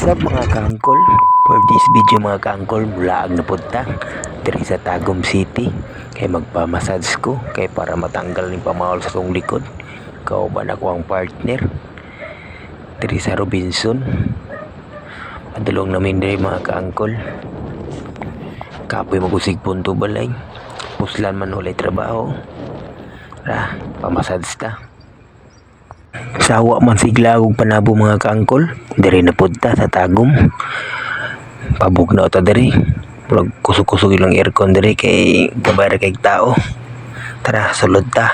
What's up mga kaangkol? For this video mga kaangkol, mula ang napunta diri sa Tagum City kay magpamassage ko kay para matanggal ning pamawal sa tong likod. Kauban ako ang partner diri sa Robinson. Padulong namin diri mga kaangkol. Kapoy magusig punto balay. Puslan man ulay trabaho. Pamassage ta. Sawa man sigla og panabo mga kaangkol, diri na punta sa Tagum. Pabog na ta diri. Pag kusog-kusog ilang aircon diri kay gabay kay tao. Tara, sulod ta.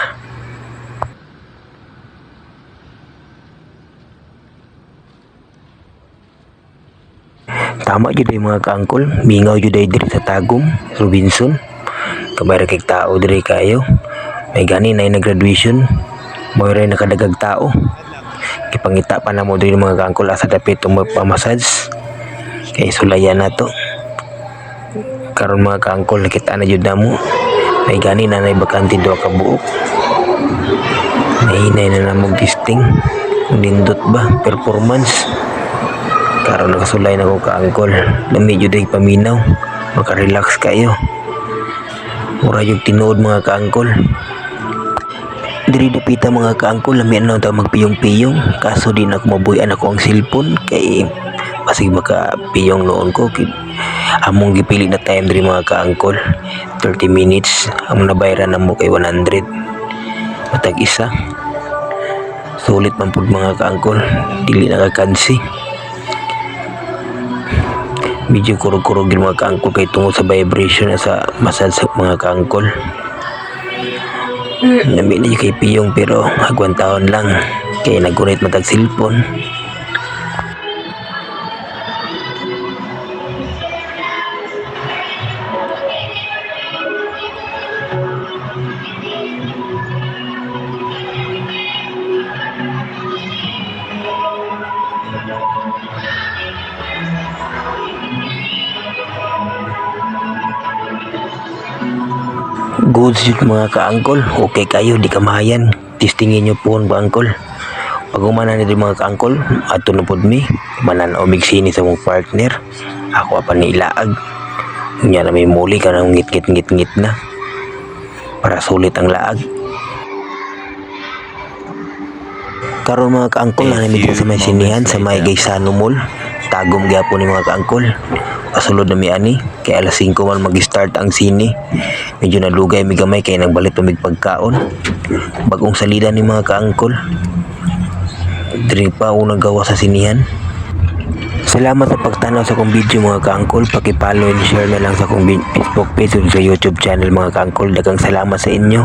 Tama jud mga kaangkol, mingaw jud diri sa Tagum, Robinson. Gabay kay tao diri kayo. May gani na graduation. Mo'y rin nakadagag tao. Ipangita pa na mo din mga kaangkol asa dapit itong magpamassage. Kaya sulayan na to. Karon mga kaangkol nakita na jud na mo. May gani na bakante do ka buok. May na namog testing. Nindot ba performance. Karon nakasulay na ko kaangkol. Dami jud ay paminaw. Maka-relax kayo. Mura yung tinuod mga kaangkol. Diri dapita mga kaangkol, lamian lang tayo magpiyong-piyong. Kaso di na ako mabuyan ako ang cellphone kay pasig baka piyong noon ko. Among gipili na time diri mga kaangkol, 30 minutes. Ang nabayaran na mo kay 100. Matag isa. Sulit man pud mga kaangkol, dili nakakansi. Medyo kurog-kurog yung mga kaangkol kay tungod sa vibration na sa massage mga kaangkol. Nami na kay piyong pero agwan taon lang kay nagunit matag cellphone. Goods yun mga kaangkol, okay kayo, di kamahayan. Testingin nyo po ba angkol? Pag umanan nito mga kaangkol, ato na po mi, manan o migsini sa mong partner. Ako pa ni ilaag. Nga na may muli ka ng ngit-ngit na. Para sulit ang laag. Karon mga kaangkol, na namin sa may sinihan sa may Gaysano Mall. Tagum gyapon ni mga kaangkol. Kasulod na mi ani kay alas 5 man mag-start ang sini. Medyo nalugay mi gamay kay nagbalit pa mig pagkaon. Bagong salida ni mga kaangkol. Diri pa unang gawa sa sinihan. Salamat sa pagtanaw sa kong video mga kaangkol. Paki-follow and share na lang sa kong Facebook page ug sa YouTube channel mga kaangkol. Daghang salamat sa inyo.